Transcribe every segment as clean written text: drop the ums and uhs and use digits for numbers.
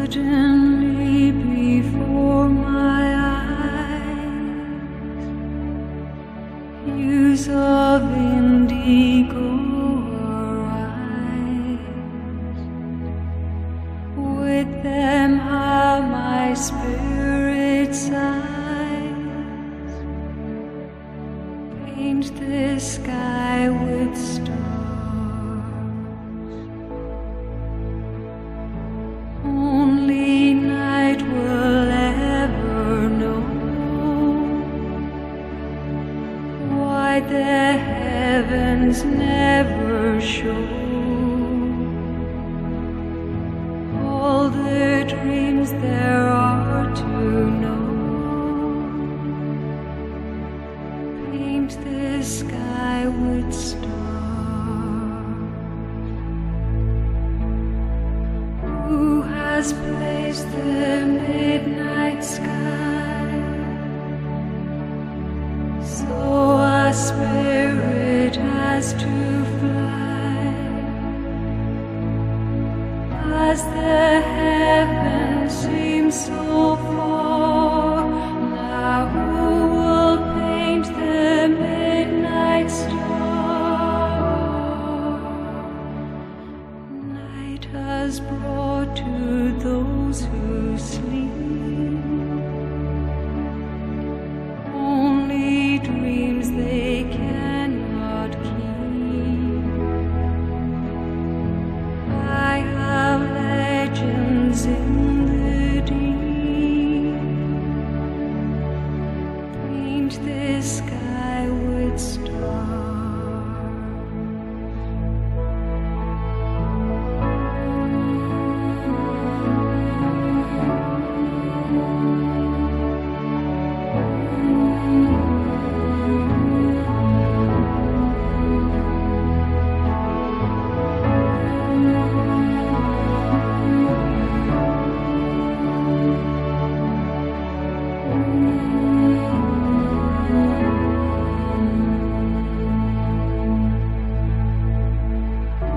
Suddenly before my eyes, hues of indigo arise. With them how my spirit sighs, paint the sky with stars. Only night will ever know why the heavens never show all the dreams there are to know. Paint the sky with stars. Who has placed the midnight sky so a spirit has to fly? As the heavens seem so far, now who will paint the midnight star? Night has brought to those who sleep only dreams they cannot keep. I have legends in the deep. Paint the sky with stars.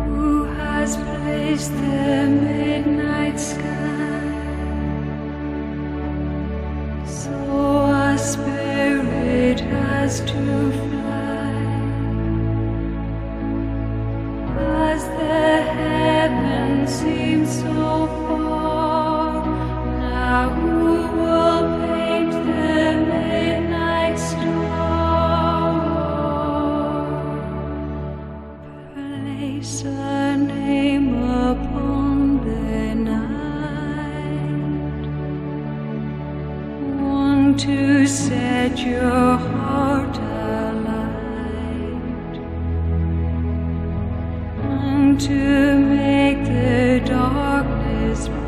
Who has placed the midnight sky so a spirit has to fly? As the heavens seem so far, now who will paint the midnight star? Place a name upon the night, one to set your heart alight, and to make the darkness bright.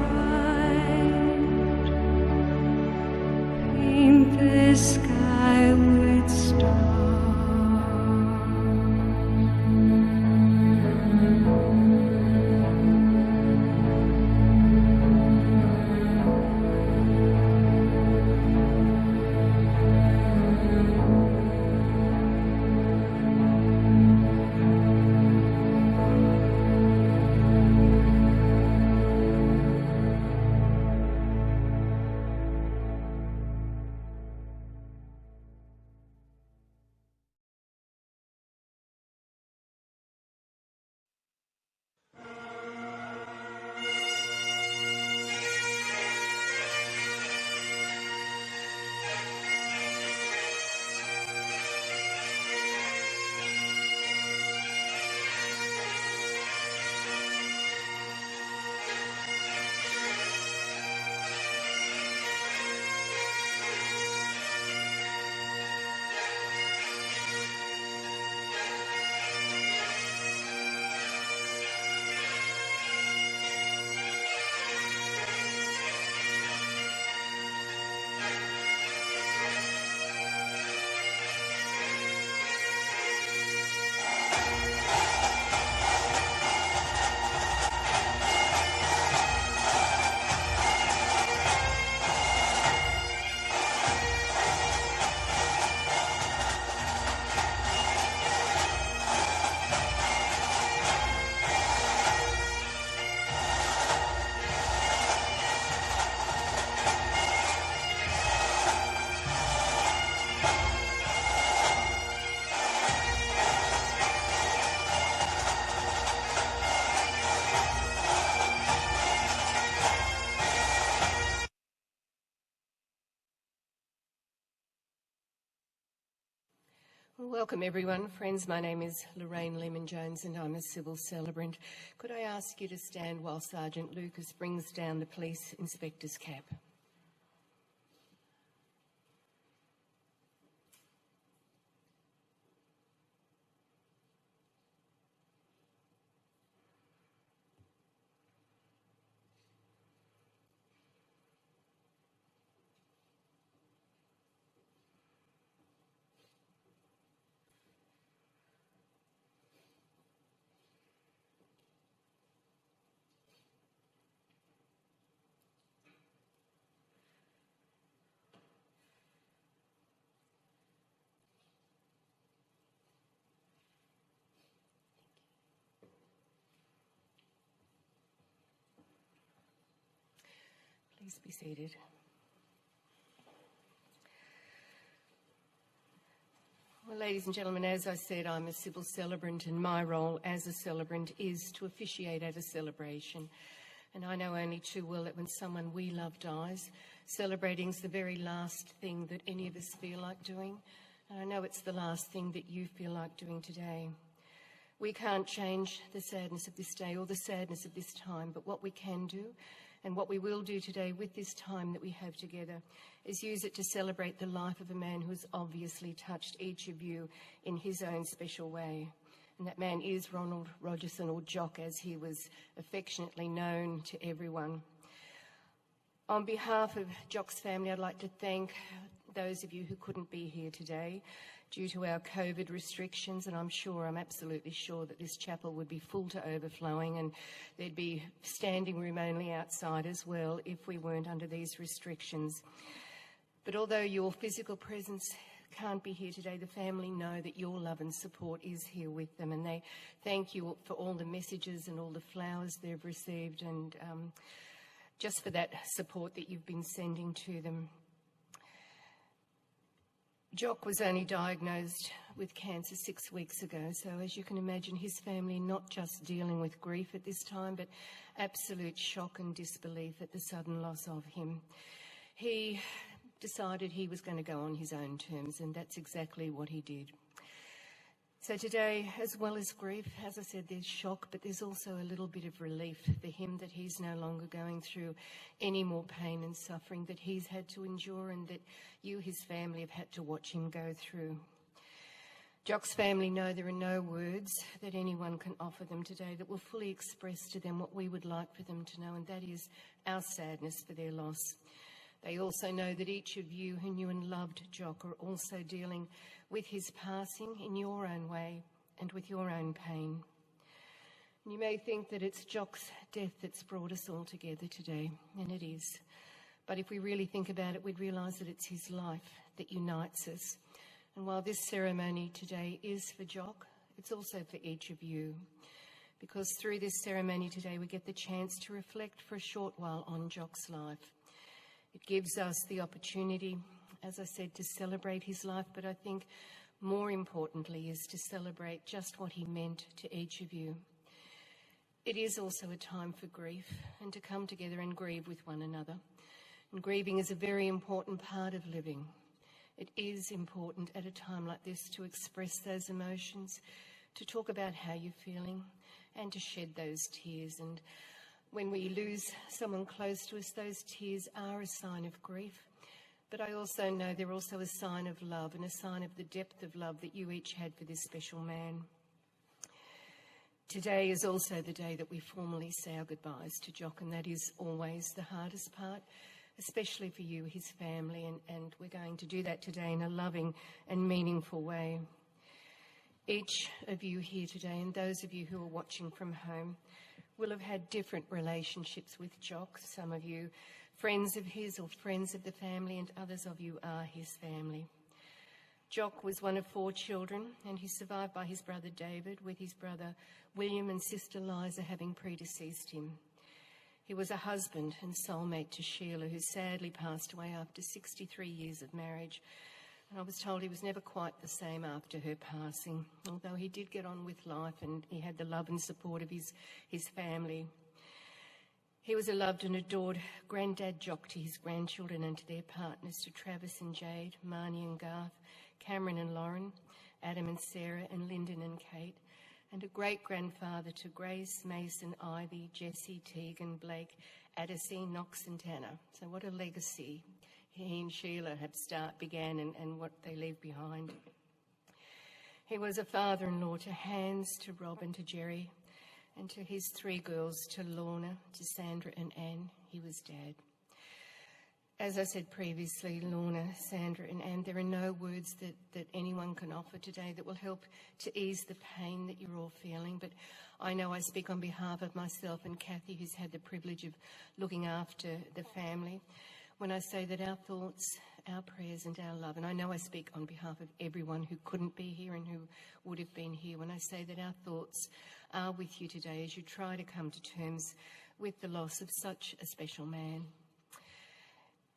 Welcome everyone. Friends, my name is Lorraine Lehman-Jones and I'm a civil celebrant. Could I ask you to stand while Sergeant Lucas brings down the police inspector's cap? Please be seated. Well, ladies and gentlemen, as I said, I'm a civil celebrant and my role as a celebrant is to officiate at a celebration. And I know only too well that when someone we love dies, celebrating's the very last thing that any of us feel like doing. And I know it's the last thing that you feel like doing today. We can't change the sadness of this day or the sadness of this time, but what we can do and what we will do today with this time that we have together is use it to celebrate the life of a man who has obviously touched each of you in his own special way. And that man is Ronald Rogerson, or Jock as he was affectionately known to everyone. On behalf of Jock's family, I'd like to thank those of you who couldn't be here today due to our COVID restrictions, and I'm absolutely sure that this chapel would be full to overflowing and there'd be standing room only outside as well if we weren't under these restrictions. But although your physical presence can't be here today, the family know that your love and support is here with them, and they thank you for all the messages and all the flowers they've received and just for that support that you've been sending to them. Jock was only diagnosed with cancer 6 weeks ago, so as you can imagine, his family not just dealing with grief at this time, but absolute shock and disbelief at the sudden loss of him. He decided he was going to go on his own terms, and that's exactly what he did. So today, as well as grief, as I said, there's shock, but there's also a little bit of relief for him that he's no longer going through any more pain and suffering that he's had to endure and that you, his family, have had to watch him go through. Jock's family know there are no words that anyone can offer them today that will fully express to them what we would like for them to know, and that is our sadness for their loss. They also know that each of you who knew and loved Jock are also dealing with his passing in your own way and with your own pain. You may think that it's Jock's death that's brought us all together today, and it is. But if we really think about it, we'd realise that it's his life that unites us. And while this ceremony today is for Jock, it's also for each of you. Because through this ceremony today, we get the chance to reflect for a short while on Jock's life. It gives us the opportunity, as I said, to celebrate his life, but I think more importantly is to celebrate just what he meant to each of you. It is also a time for grief and to come together and grieve with one another. And grieving is a very important part of living. It is important at a time like this to express those emotions, to talk about how you're feeling and to shed those tears. And when we lose someone close to us, those tears are a sign of grief. But I also know they're also a sign of love and a sign of the depth of love that you each had for this special man. Today is also the day that we formally say our goodbyes to Jock, and that is always the hardest part, especially for you, his family, and we're going to do that today in a loving and meaningful way. Each of you here today, and those of you who are watching from home, will have had different relationships with Jock. Some of you friends of his or friends of the family, and others of you are his family. Jock was one of 4 children, and he's survived by his brother David, with his brother William and sister Liza having predeceased him. He was a husband and soulmate to Sheila, who sadly passed away after 63 years of marriage. And I was told he was never quite the same after her passing, although he did get on with life and he had the love and support of his family. He was a loved and adored granddad Jock to his grandchildren and to their partners, to Travis and Jade, Marnie and Garth, Cameron and Lauren, Adam and Sarah and Lyndon and Kate, and a great-grandfather to Grace, Mason, Ivy, Jessie, Tegan, Blake, Addisy, Knox and Tanner. So what a legacy he and Sheila began and what they leave behind. He was a father-in-law to Hans, to Rob and to Jerry, and to his 3 girls, to Lorna, to Sandra and Anne. He was Dad. As I said previously, Lorna, Sandra and Anne, there are no words that anyone can offer today that will help to ease the pain that you're all feeling, but I know I speak on behalf of myself and Kathy, who's had the privilege of looking after the family, when I say that our thoughts, our prayers and our love, and I know I speak on behalf of everyone who couldn't be here and who would have been here, when I say that our thoughts are with you today as you try to come to terms with the loss of such a special man.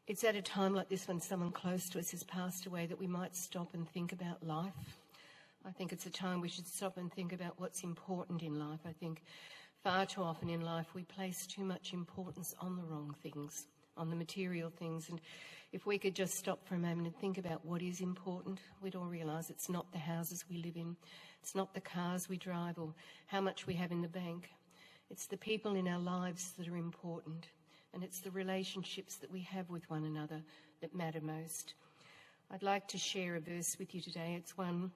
It's at a time like this when someone close to us has passed away that we might stop and think about life. I think it's a time we should stop and think about what's important in life. I think far too often in life we place too much importance on the wrong things, on the material things, and if we could just stop for a moment and think about what is important, we'd all realise it's not the houses we live in, it's not the cars we drive or how much we have in the bank. It's the people in our lives that are important, and it's the relationships that we have with one another that matter most. I'd like to share a verse with you today. It's one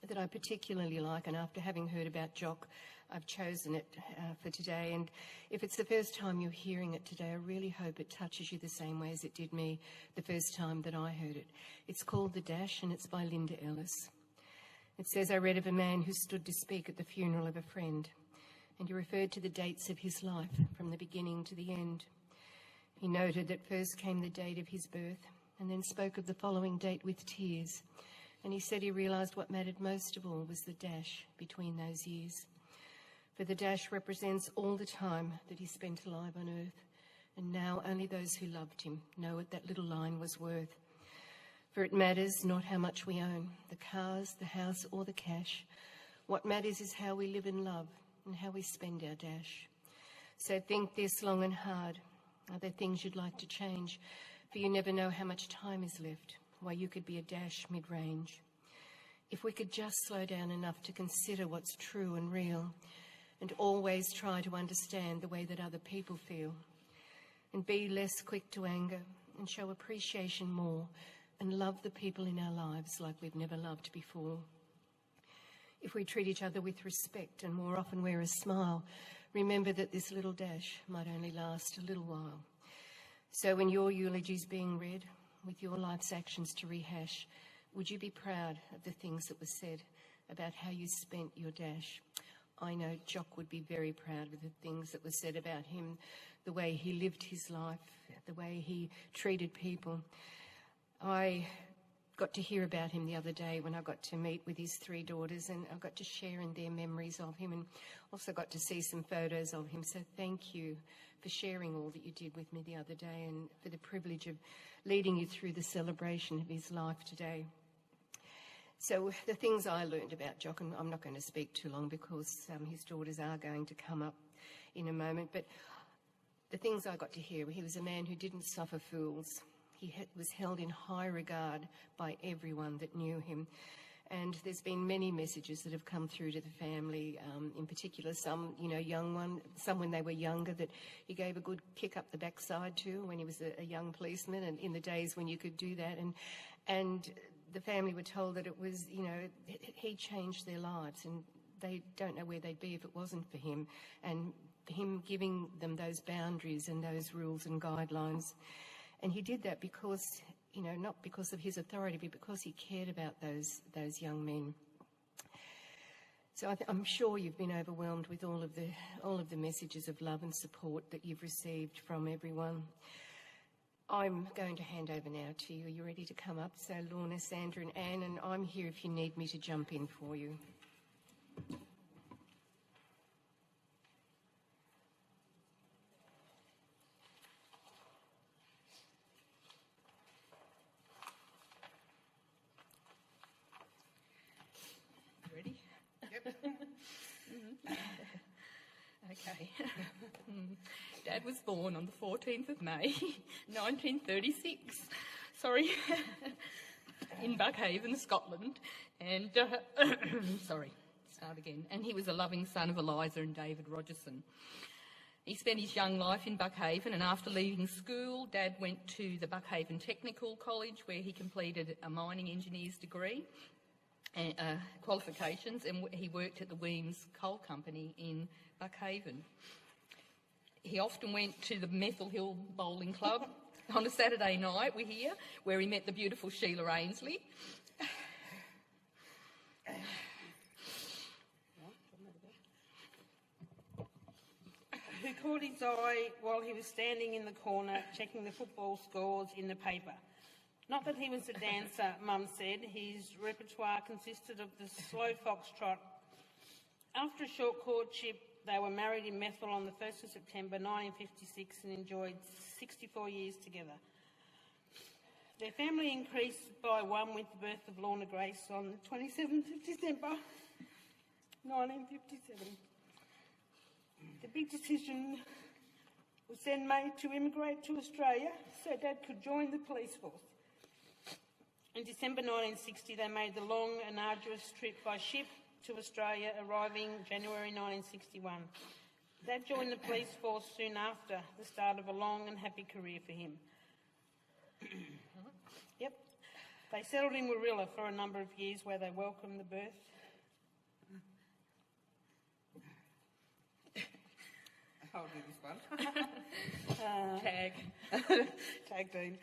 that I particularly like, and after having heard about Jock, I've chosen it for today. And if it's the first time you're hearing it today, I really hope it touches you the same way as it did me the first time that I heard it. It's called The Dash, and it's by Linda Ellis. It says, I read of a man who stood to speak at the funeral of a friend, and he referred to the dates of his life from the beginning to the end. He noted that first came the date of his birth, and then spoke of the following date with tears. And he said he realised what mattered most of all was the dash between those years. For the dash represents all the time that he spent alive on earth, and now only those who loved him know what that little line was worth. For it matters not how much we own, the cars, the house or the cash. What matters is how we live and love and how we spend our dash. So think this long and hard. Are there things you'd like to change? For you never know how much time is left, why you could be a dash mid-range. If we could just slow down enough to consider what's true and real, and always try to understand the way that other people feel, and be less quick to anger and show appreciation more and love the people in our lives like we've never loved before. If we treat each other with respect and more often wear a smile, remember that this little dash might only last a little while. So when your eulogy's being read, with your life's actions to rehash, would you be proud of the things that were said about how you spent your dash? I know Jock would be very proud of the things that were said about him, the way he lived his life, the way he treated people. I got to hear about him the other day when I got to meet with his 3 daughters, and I got to share in their memories of him, and also got to see some photos of him. So thank you for sharing all that you did with me the other day, and for the privilege of leading you through the celebration of his life today. So the things I learned about Jock, and I'm not going to speak too long because his daughters are going to come up in a moment, but the things I got to hear, he was a man who didn't suffer fools. He was held in high regard by everyone that knew him. And there's been many messages that have come through to the family, in particular some, some when they were younger that he gave a good kick up the backside to when he was a young policeman, and in the days when you could do that. And the family were told that it was, he changed their lives, and they don't know where they'd be if it wasn't for him, and him giving them those boundaries and those rules and guidelines. And he did that because, not because of his authority, but because he cared about those young men. So I'm sure you've been overwhelmed with all of the messages of love and support that you've received from everyone. I'm going to hand over now to you. Are you ready to come up? So Lorna, Sandra and Anne, and I'm here if you need me to jump in for you. Ready? Yep. Okay. Dad was born on the 14th of May, 1936. Sorry. in Buckhaven, Scotland, and And he was a loving son of Eliza and David Rogerson. He spent his young life in Buckhaven, and after leaving school, Dad went to the Buckhaven Technical College, where he completed a mining engineer's degree and qualifications, and he worked at the Weems Coal Company in Buckhaven. He often went to the Methil Hill Bowling Club on a Saturday night, we hear, where he met the beautiful Sheila Ainsley. Who caught his eye while he was standing in the corner checking the football scores in the paper. Not that he was a dancer, Mum said. His repertoire consisted of the slow foxtrot. After a short courtship, they were married in Methil on the 1st of September 1956 and enjoyed 64 years together. Their family increased by one with the birth of Lorna Grace on the 27th of December 1957. The big decision was then made to immigrate to Australia so Dad could join the police force. In December 1960, they made the long and arduous trip by ship to Australia, arriving January 1961. Dad joined the police force soon after, the start of a long and happy career for him. Yep. They settled in Warilla for a number of years where they welcomed the birth. I'll do this one. Tag. Tag Dean.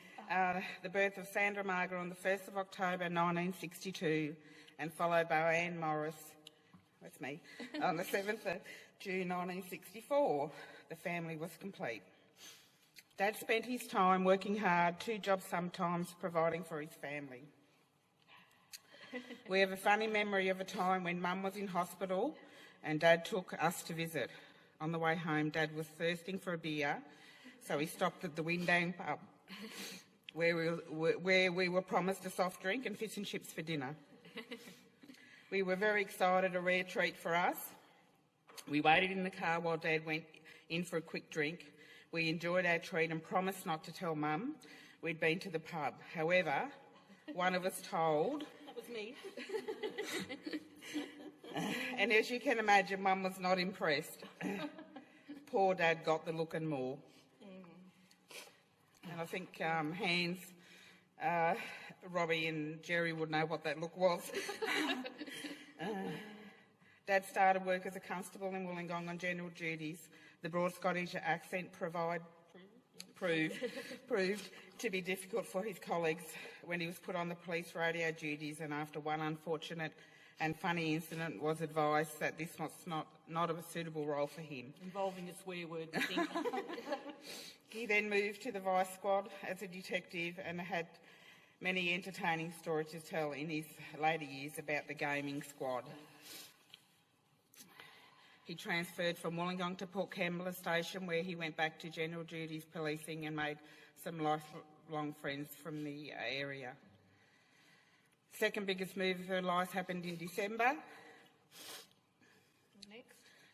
The birth of Sandra Margaret on the 1st of October 1962 and followed by Anne Morris, that's me, on the 7th of June 1964. The family was complete. Dad spent his time working hard, 2 jobs sometimes, providing for his family. We have a funny memory of a time when Mum was in hospital and Dad took us to visit. On the way home, Dad was thirsting for a beer, so he stopped at the Windang pub, where we were promised a soft drink and fish and chips for dinner. We were very excited, a rare treat for us. We waited in the car while Dad went in for a quick drink. We enjoyed our treat and promised not to tell Mum we'd been to the pub. However, one of us told... That was me. And as you can imagine, Mum was not impressed. Poor Dad got the look and more. And I think Hans, Robbie and Jerry would know what that look was. Dad started work as a constable in Wollongong on general duties. The broad Scottish accent proved to be difficult for his colleagues when he was put on the police radio duties, and after one unfortunate and funny incident was advised that this was not a suitable role for him. Involving a swear word, I think. He then moved to the Vice Squad as a detective and had many entertaining stories to tell in his later years about the gaming squad. He transferred from Wollongong to Port Kembla Station, where he went back to general duties policing and made some lifelong friends from the area. Second biggest move of her life happened in December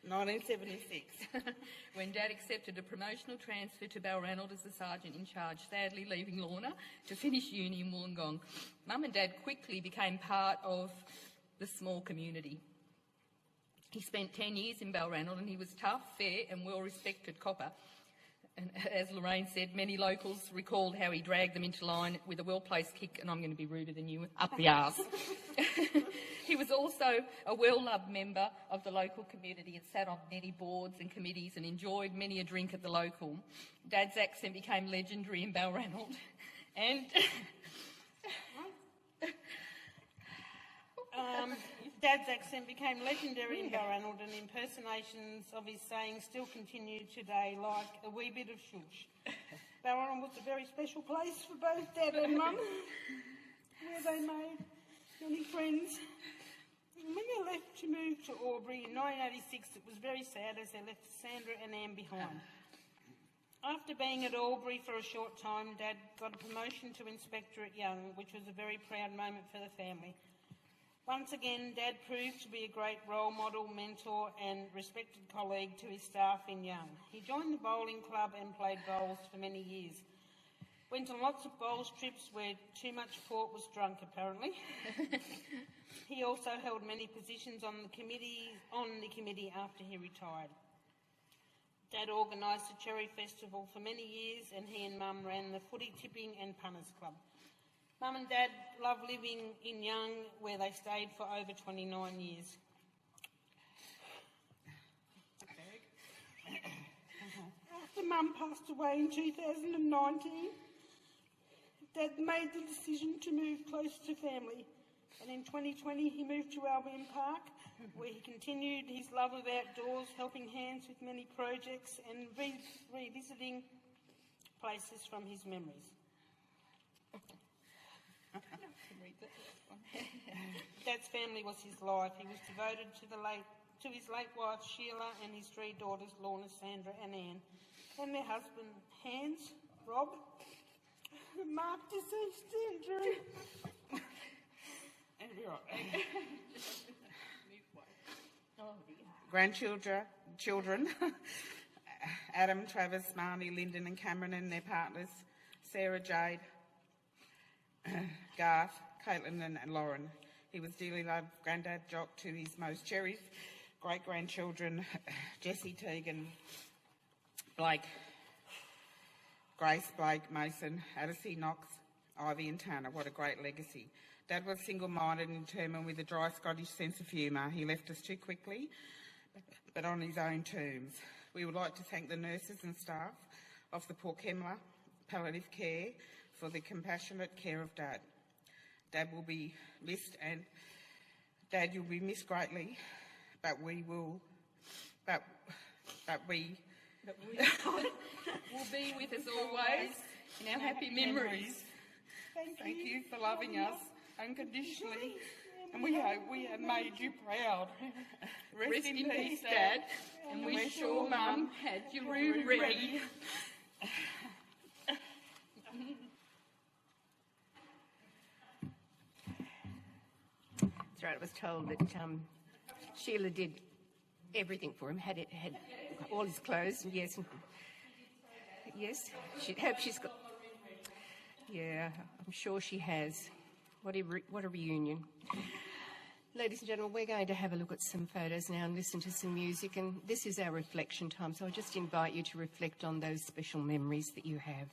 1976. When Dad accepted a promotional transfer to Balranald as the sergeant in charge, sadly leaving Lorna to finish uni in Wollongong. Mum and Dad quickly became part of the small community. He spent 10 years in Balranald and he was tough, fair and well-respected copper. And as Lorraine said, many locals recalled how he dragged them into line with a well-placed kick, and I'm going to be ruder than you, up the arse. He was also a well-loved member of the local community and sat on many boards and committees and enjoyed many a drink at the local. Dad's accent became legendary in Balranald. And Dad's accent became legendary in Balranald, and impersonations of his sayings still continue today, like a wee bit of shush. Balranald was a very special place for both Dad and Mum, where they made many friends. And when they left to move to Albury in 1986, it was very sad as they left Sandra and Anne behind. After being at Albury for a short time, Dad got a promotion to Inspector at Young, which was a very proud moment for the family. Once again, Dad proved to be a great role model, mentor and respected colleague to his staff in Young. He joined the bowling club and played bowls for many years. Went on lots of bowls trips where too much pork was drunk, apparently. He also held many positions on the committee after he retired. Dad organised the Cherry Festival for many years, and he and Mum ran the footy tipping and punters club. Mum and Dad loved living in Young, where they stayed for over 29 years. After Mum passed away in 2019, Dad made the decision to move close to family, and in 2020 he moved to Albion Park, where he continued his love of outdoors, helping hands with many projects and revisiting places from his memories. Dad's family was his life. He was devoted to his late wife Sheila and his three daughters Lorna, Sandra and Anne, and their husband Hans, Rob, Mark, deceased Andrew. Grandchildren, Adam, Travis, Marnie, Lyndon and Cameron and their partners, Sarah, Jade, Garth, Caitlin and Lauren. He was dearly loved Grandad Jock to his most cherished great-grandchildren, Jessie, Tegan, Blake, Grace, Blake, Mason, Addisy, Knox, Ivy and Tanner. What a great legacy. Dad was single-minded and determined with a dry Scottish sense of humour. He left us too quickly, but on his own terms. We would like to thank the nurses and staff of the Port Kembla Palliative Care for the compassionate care of Dad. Dad will be missed, and Dad, you'll be missed greatly, but we will be with us always in our happy memories. Thank you for loving us unconditionally, and we hope we have made you proud. Rest in peace, Dad, and we're sure Mum had your room ready. That's right, I was told that Sheila did everything for him, had all his clothes, and yes, I hope she's got. Yeah, I'm sure she has. What a reunion. Ladies and gentlemen, we're going to have a look at some photos now and listen to some music, and this is our reflection time, so I just invite you to reflect on those special memories that you have.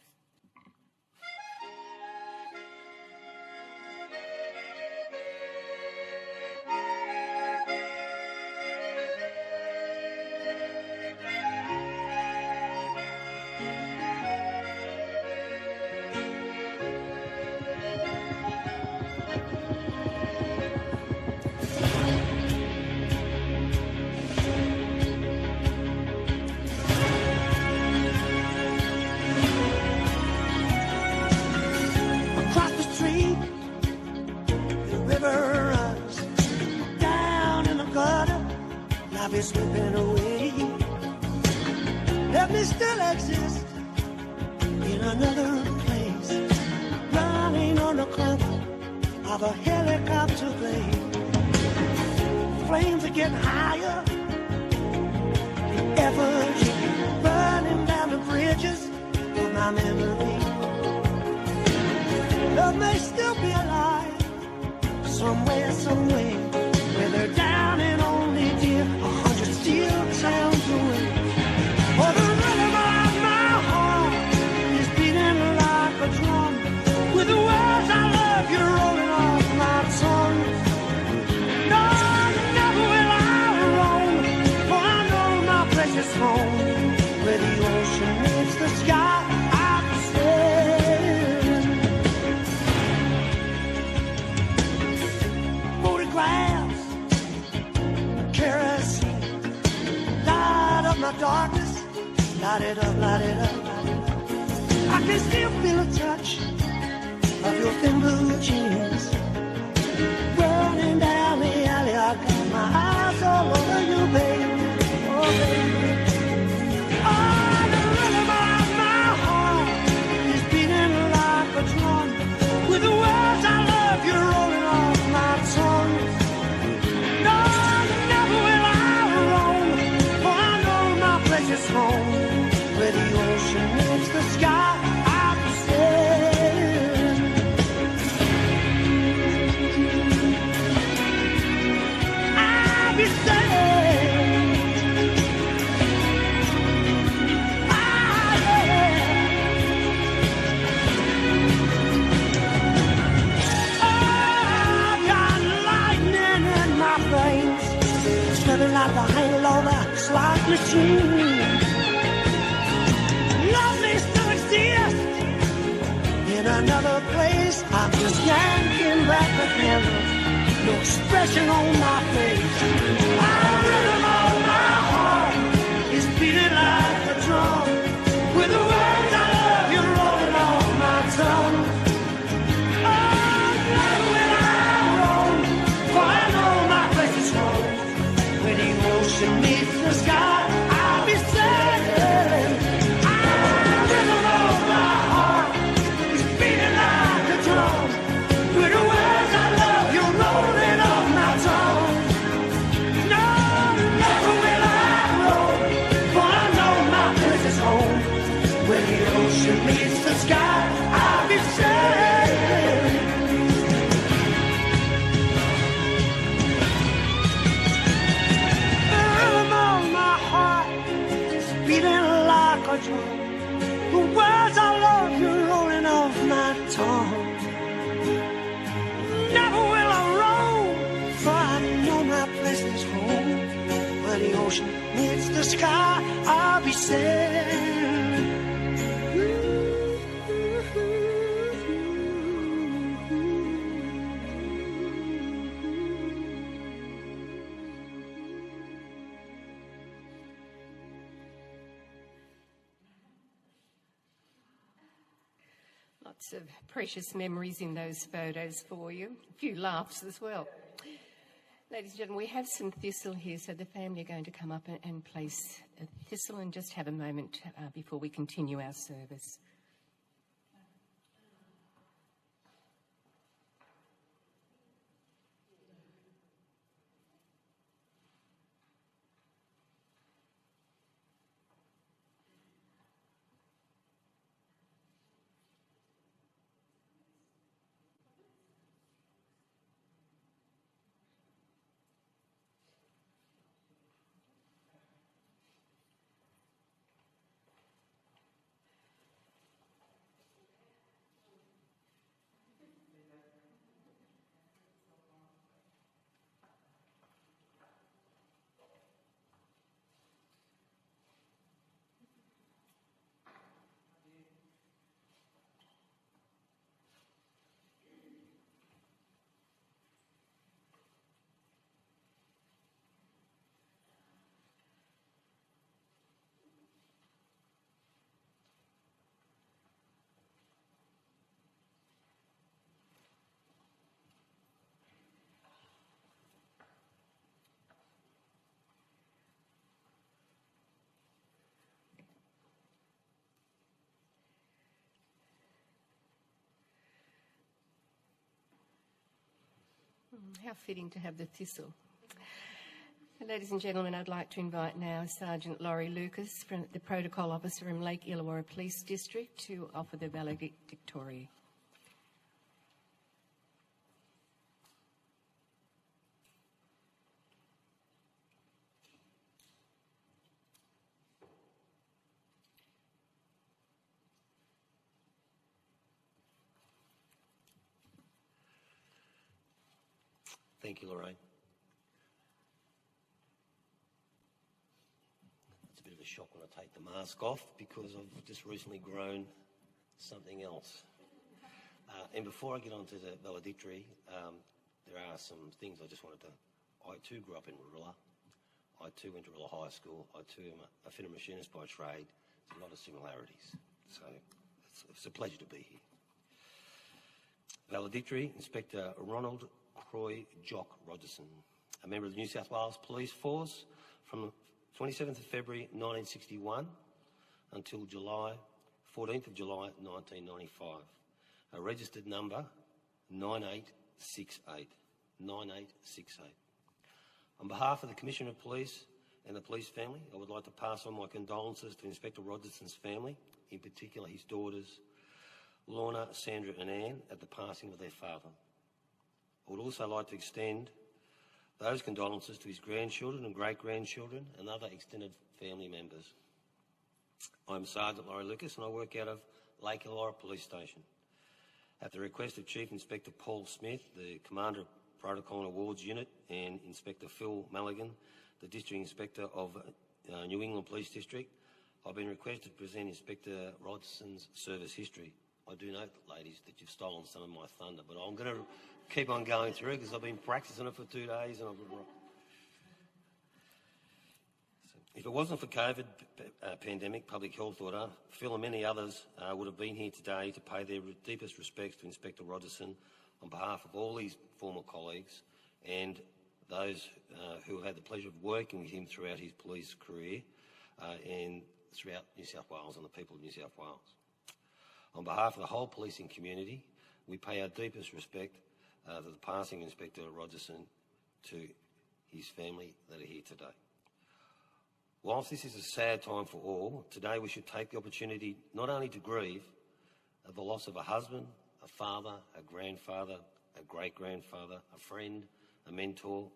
Slipping away. Let me still exist in another place, running on the cover of a helicopter blade. Flames are getting higher than ever, burning down the bridges of my memory. Love may still be alive somewhere, where they're down and only dear 100 steel towns away. For the rhythm of my heart is beating like a drum, with the words I love you rolling off my tongue. No, never will I roam, for I know my precious home, where the ocean meets the sky. I can stand. Photographs, kerosene, light up my darkness, light it up, light it up, light it up. I can still feel a touch of your thin blue jeans, running down the alley. I got my eyes all over you, baby, oh baby. Oh, the rhythm of my heart is beating like a drum, with the words I love you rolling off my tongue. No, never will I roam, for I know my precious home, where the ocean meets the sky. I can stay. machine. Love may still exist in another place. I'm just yanking back the handle, no expression on my face. I'm rhythm of my heart is beating like a drum, with the words I love you rolling off my tongue. Oh, never will I roam, for I know my place is home. When the ocean meets the sky, I'll be sailing. I'm rhythm of my heart is beating like a drum, with the words I love you rolling off my tongue. No, never will I roam, for I know my place is home. When the ocean meets the sky, I'll be sailing. The rhythm of my heart is beating like a drum. The words I love you rolling off my tongue. Never will I roam, for I know my place is home. Where the ocean meets the sky, I'll be sailing. Lots of precious memories in those photos for you. A few laughs as well. Ladies and gentlemen, we have some thistle here, so the family are going to come up and place a thistle and just have a moment before we continue our service. How fitting to have the thistle. Ladies and gentlemen, I'd like to invite now Sergeant Laurie Lucas, from the Protocol Officer from Lake Illawarra Police District, to offer the valedictory. Thank you, Lorraine. It's a bit of a shock when I take the mask off because I've just recently grown something else. And before I get on to the valedictory, there are some things I just wanted to... I too grew up in Rilla. I too went to Rilla High School. I too am a fitter machinist by trade. There's a lot of similarities. So it's a pleasure to be here. Valedictory, Inspector Ronald Croydon Jock ROGERSON, a member of the New South Wales Police Force from 27th of February 1961 until 14th of July 1995. A registered number 9868. 9868. On behalf of the Commissioner of Police and the police family, I would like to pass on my condolences to Inspector ROGERSON's family, in particular his daughters Lorna, Sandra and Anne, at the passing of their father. I would also like to extend those condolences to his grandchildren and great-grandchildren and other extended family members. I'm Sergeant Laurie Lucas and I work out of Lake Illawarra Police Station. At the request of Chief Inspector Paul Smith, the Commander of Protocol and Awards Unit, and Inspector Phil Mulligan, the District Inspector of New England Police District, I've been requested to present Inspector Rogerson's service history. I do note, ladies, that you've stolen some of my thunder, but I'm going to keep on going through because I've been practising it for 2 days and if it wasn't for COVID pandemic, public health order, Phil and many others would have been here today to pay their deepest respects to Inspector Rogerson on behalf of all his former colleagues and those who have had the pleasure of working with him throughout his police career and throughout New South Wales and the people of New South Wales. On behalf of the whole policing community, we pay our deepest respect to the passing Inspector Rogerson, to his family that are here today. Whilst this is a sad time for all, today we should take the opportunity not only to grieve the loss of a husband, a father, a grandfather, a great-grandfather, a friend, a mentor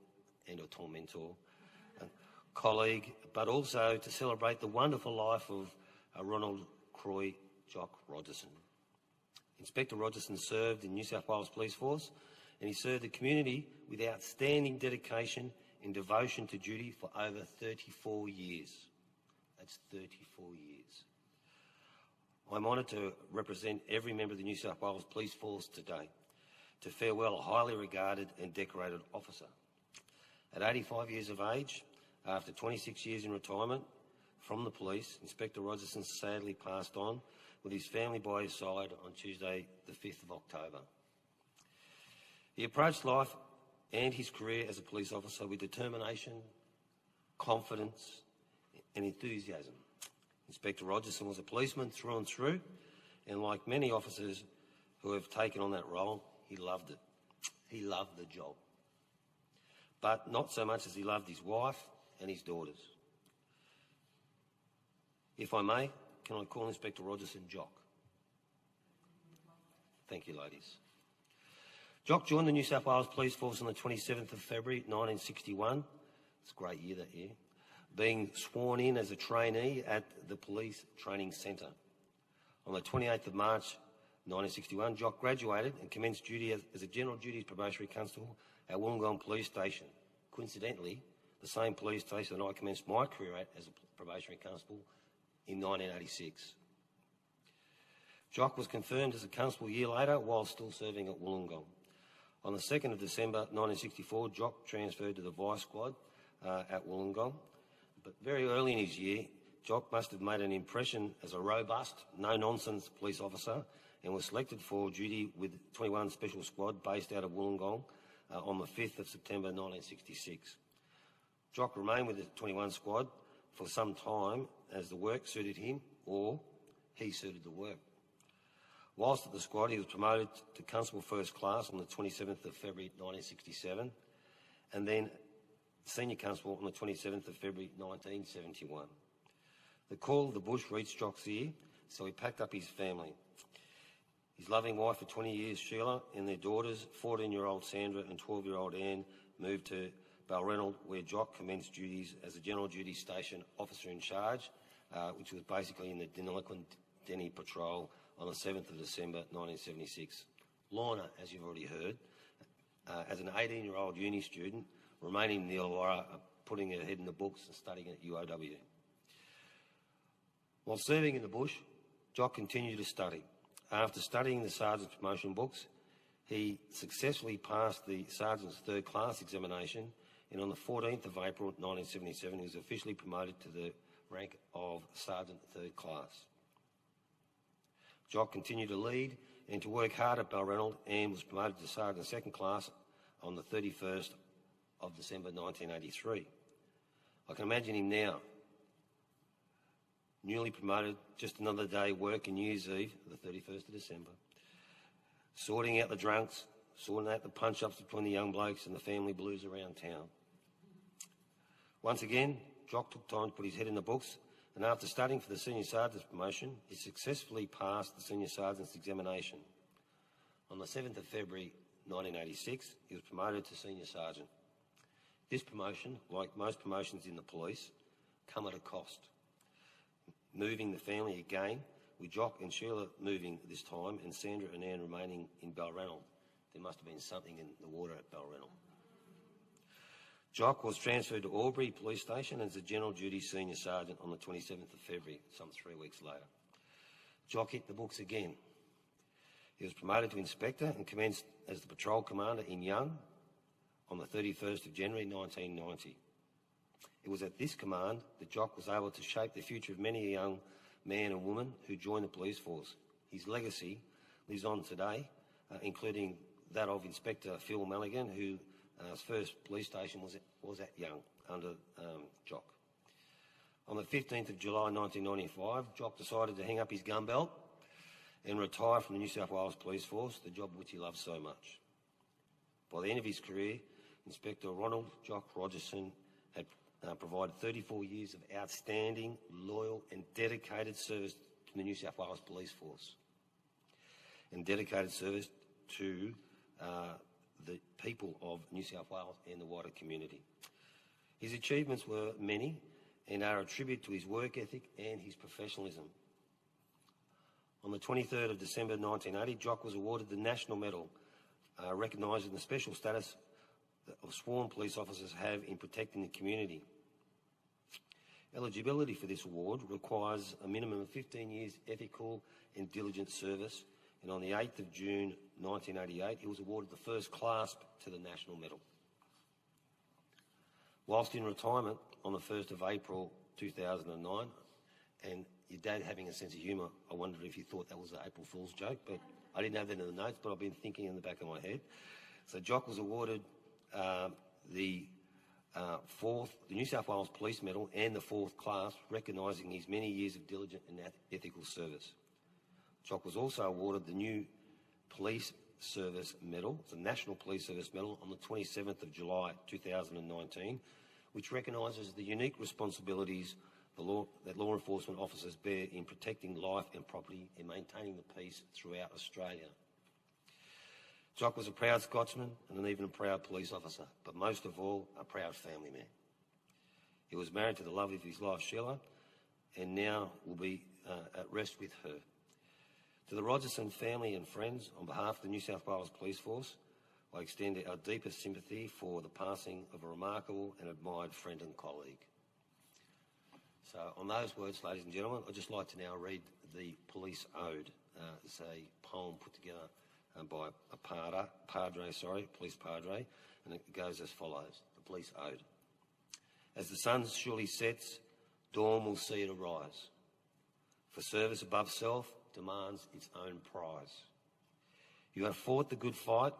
and a tormentor, a colleague, but also to celebrate the wonderful life of Ronald Croydon Jock ROGERSON. Inspector Rogerson served in New South Wales Police Force and he served the community with outstanding dedication and devotion to duty for over 34 years. That's 34 years. I'm honoured to represent every member of the New South Wales Police Force today to farewell a highly regarded and decorated officer. At 85 years of age, after 26 years in retirement from the police, Inspector Rogerson sadly passed on with his family by his side on Tuesday the 5th of October. He approached life and his career as a police officer with determination, confidence and enthusiasm. Inspector Rogerson was a policeman through and through, and like many officers who have taken on that role, he loved it. He loved the job. But not so much as he loved his wife and his daughters. If I may, can I call Inspector Rogerson Jock? Thank you, ladies. Jock joined the New South Wales Police Force on the 27th of February 1961. It's a great year that year. Being sworn in as a trainee at the Police Training Centre. On the 28th of March 1961, Jock graduated and commenced duty as a General Duties Probationary Constable at Wollongong Police Station. Coincidentally, the same police station that I commenced my career at as a probationary constable in 1986. Jock was confirmed as a constable a year later while still serving at Wollongong. On the 2nd of December 1964, Jock transferred to the Vice Squad at Wollongong. But very early in his year, Jock must have made an impression as a robust, no-nonsense police officer and was selected for duty with 21 Special Squad based out of Wollongong on the 5th of September 1966. Jock remained with the 21 Squad for some time as the work suited him or he suited the work. Whilst at the squad, he was promoted to Constable First Class on the 27th of February 1967 and then Senior Constable on the 27th of February 1971. The call of the bush reached Jock's ear, so he packed up his family. His loving wife for 20 years, Sheila, and their daughters, 14-year-old Sandra and 12-year-old Anne, moved to Balranald, where Jock commenced duties as a General Duties Station Officer in Charge, which was basically in the Deniliquin Denny Patrol on the 7th of December 1976. Lorna, as you've already heard, as an 18-year-old uni student, remaining in the Illawarra, putting her head in the books and studying at UOW. While serving in the bush, Jock continued to study. After studying the Sergeant's promotion books, he successfully passed the Sergeant's Third Class examination, and on the 14th of April 1977 he was officially promoted to the rank of Sergeant Third Class. Jock continued to lead and to work hard at Balranald and was promoted to Sergeant Second Class on the 31st of December 1983. I can imagine him now, newly promoted, just another day work in New Year's Eve, the 31st of December, sorting out the drunks, sorting out the punch-ups between the young blokes and the family blues around town. Once again, Jock took time to put his head in the books, and after studying for the Senior Sergeant's promotion, he successfully passed the Senior Sergeant's examination. On the 7th of February 1986, he was promoted to Senior Sergeant. This promotion, like most promotions in the police, come at a cost. Moving the family again, with Jock and Sheila moving this time and Sandra and Anne remaining in Balranald. There must have been something in the water at Balranald. Jock was transferred to Albury Police Station as a General Duty Senior Sergeant on the 27th of February, some 3 weeks later. Jock hit the books again. He was promoted to Inspector and commenced as the Patrol Commander in Young on the 31st of January 1990. It was at this command that Jock was able to shape the future of many a young man and woman who joined the police force. His legacy lives on today, including that of Inspector Phil Mulligan, whose first police station was at Young under Jock. On the 15th of July 1995, Jock decided to hang up his gun belt and retire from the New South Wales Police Force, the job which he loved so much. By the end of his career, Inspector Ronald Jock ROGERSON had provided 34 years of outstanding, loyal and dedicated service to the New South Wales Police Force and dedicated service to the people of New South Wales and the wider community. His achievements were many and are a tribute to his work ethic and his professionalism. On the 23rd of December 1980, Jock was awarded the National Medal, recognising the special status that sworn police officers have in protecting the community. Eligibility for this award requires a minimum of 15 years ethical and diligent service, and on the 8th of June 1988, he was awarded the first clasp to the National Medal. Whilst in retirement on the 1st of April 2009, and your dad having a sense of humour, I wondered if you thought that was an April Fool's joke, but I didn't have that in the notes, but I've been thinking in the back of my head. So Jock was awarded the New South Wales Police Medal and the 4th class, recognising his many years of diligent and ethical service. Jock was also awarded the new Police Service Medal, the National Police Service Medal, on the 27th of July 2019, which recognises the unique responsibilities that law enforcement officers bear in protecting life and property and maintaining the peace throughout Australia. Jock was a proud Scotsman and even a proud police officer, but most of all, a proud family man. He was married to the love of his life, Sheila, and now will be at rest with her. To the ROGERSON family and friends, on behalf of the New South Wales Police Force, I extend our deepest sympathy for the passing of a remarkable and admired friend and colleague. So on those words, ladies and gentlemen, I'd just like to now read the Police Ode. It's a poem put together by a police padre, and it goes as follows, the Police Ode. As the sun surely sets, dawn will see it arise. For service above self demands its own prize. You have fought the good fight,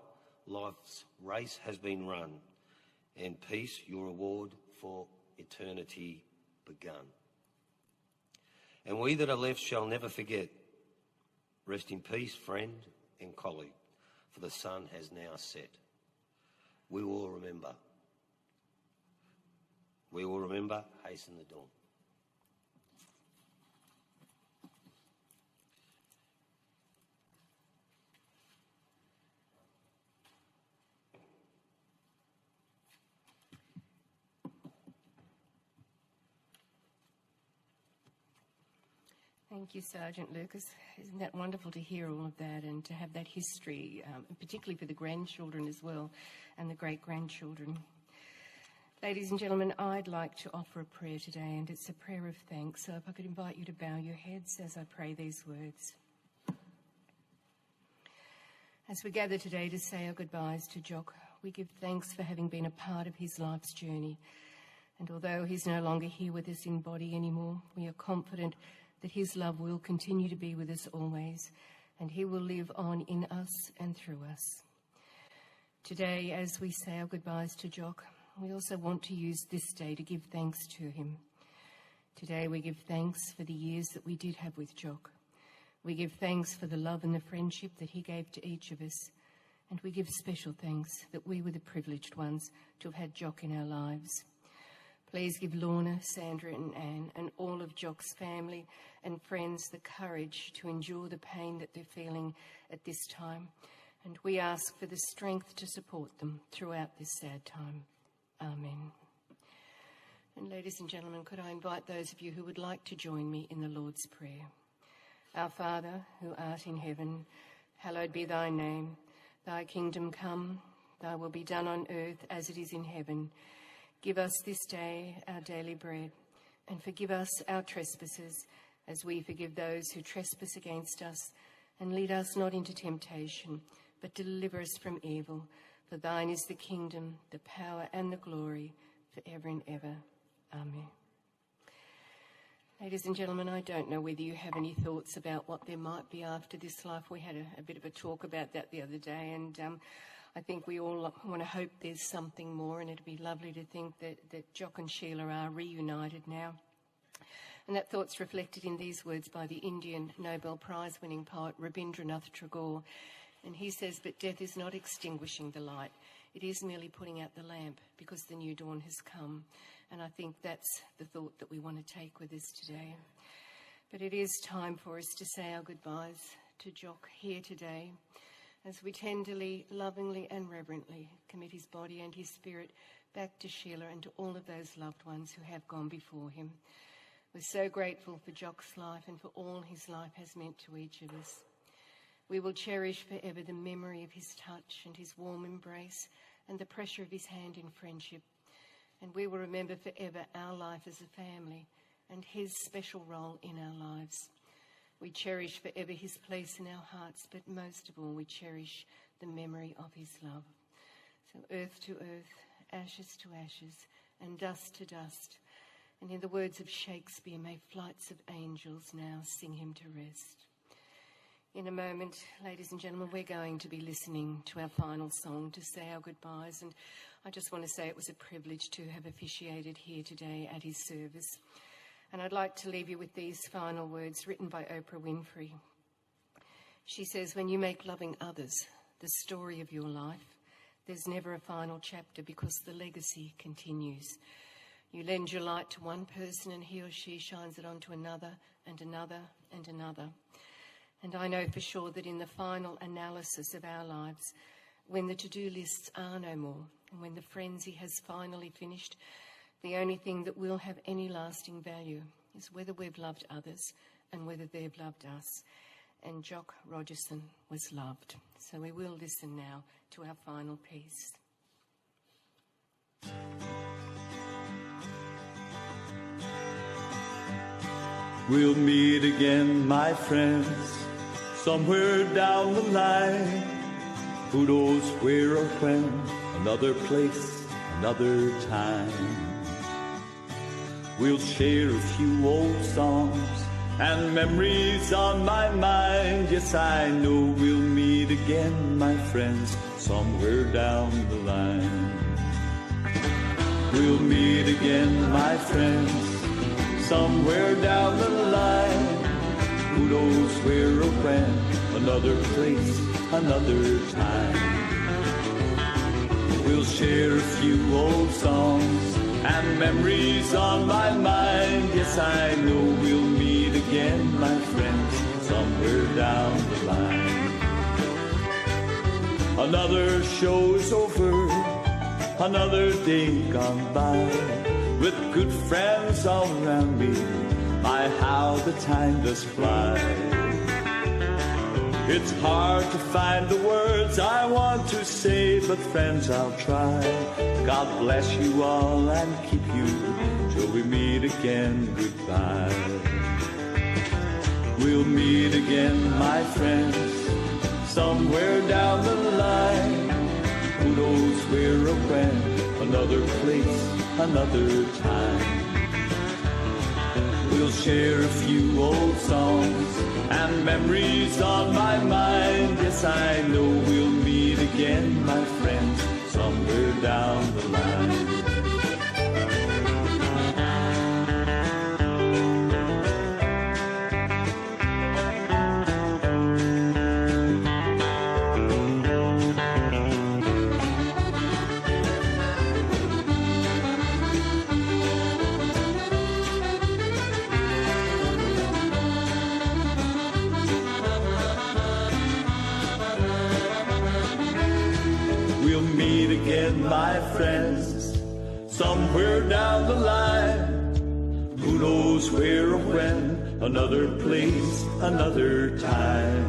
life's race has been run, and peace your reward for eternity begun. And we that are left shall never forget. Rest in peace, friend and colleague, for the sun has now set. We will remember. We will remember, hasten the dawn. Thank you, Sergeant Lucas. Isn't that wonderful to hear all of that and to have that history, particularly for the grandchildren as well and the great-grandchildren. Ladies and gentlemen, I'd like to offer a prayer today, and it's a prayer of thanks. So if I could invite you to bow your heads as I pray these words. As we gather today to say our goodbyes to Jock, we give thanks for having been a part of his life's journey. And although he's no longer here with us in body anymore, we are confident that his love will continue to be with us always, and he will live on in us and through us. Today, as we say our goodbyes to Jock, we also want to use this day to give thanks to him. Today we give thanks for the years that we did have with Jock. We give thanks for the love and the friendship that he gave to each of us, and we give special thanks that we were the privileged ones to have had Jock in our lives. Please give Lorna, Sandra and Anne and all of Jock's family and friends the courage to endure the pain that they're feeling at this time. And we ask for the strength to support them throughout this sad time. Amen. And ladies and gentlemen, could I invite those of you who would like to join me in the Lord's Prayer. Our Father, who art in heaven, hallowed be thy name. Thy kingdom come, thy will be done on earth as it is in heaven. Give us this day our daily bread, and forgive us our trespasses, as we forgive those who trespass against us. And lead us not into temptation, but deliver us from evil. For thine is the kingdom, the power, and the glory, forever and ever. Amen. Ladies and gentlemen, I don't know whether you have any thoughts about what there might be after this life. We had a bit of a talk about that the other day, and I think we all want to hope there's something more, and it'd be lovely to think that Jock and Sheila are reunited now. And that thought's reflected in these words by the Indian Nobel Prize-winning poet Rabindranath Tagore. And he says, "But death is not extinguishing the light. It is merely putting out the lamp, because the new dawn has come." And I think that's the thought that we want to take with us today. But it is time for us to say our goodbyes to Jock here today, as we tenderly, lovingly and reverently commit his body and his spirit back to Sheila and to all of those loved ones who have gone before him. We're so grateful for Jock's life and for all his life has meant to each of us. We will cherish forever the memory of his touch and his warm embrace and the pressure of his hand in friendship. And we will remember forever our life as a family and his special role in our lives. We cherish forever his place in our hearts, but most of all we cherish the memory of his love. So earth to earth, ashes to ashes, and dust to dust. And in the words of Shakespeare, may flights of angels now sing him to rest. In a moment, ladies and gentlemen, we're going to be listening to our final song to say our goodbyes. And I just want to say it was a privilege to have officiated here today at his service. And I'd like to leave you with these final words written by Oprah Winfrey. She says, "When you make loving others the story of your life, there's never a final chapter because the legacy continues. You lend your light to one person and he or she shines it on to another and another and another. And I know for sure that in the final analysis of our lives, when the to-do lists are no more, and when the frenzy has finally finished, the only thing that will have any lasting value is whether we've loved others and whether they've loved us." And Jock Rogerson was loved. So we will listen now to our final piece. We'll meet again, my friends, somewhere down the line. Who knows where or when, another place, another time. We'll share a few old songs and memories on my mind. Yes, I know we'll meet again, my friends, somewhere down the line. We'll meet again, my friends, somewhere down the line. Who knows where or when, another place, another time. We'll share a few old songs and memories on my mind. Yes, I know we'll meet again, my friends, somewhere down the line. Another show's over, another day gone by. With good friends all around me, my, how the time does fly. It's hard to find the words I want to say, but friends, I'll try. God bless you all and keep you till we meet again. Goodbye. We'll meet again, my friends, somewhere down the line. Who knows where or when, another place, another time. We'll share a few old songs and memories on my mind. Yes, I know we'll meet again, my friends, somewhere down the line. My friends, somewhere down the line. Who knows where or when, another place, another time.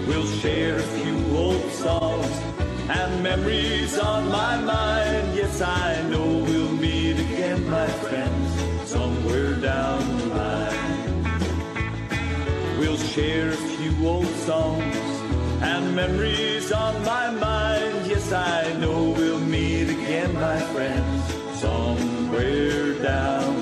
We'll share a few old songs and memories on my mind. Yes, Yes, I know we'll meet again, my friends, somewhere down the line. We'll share a few old songs and memories on my mind. Yes, I know we'll meet again, my friends, somewhere down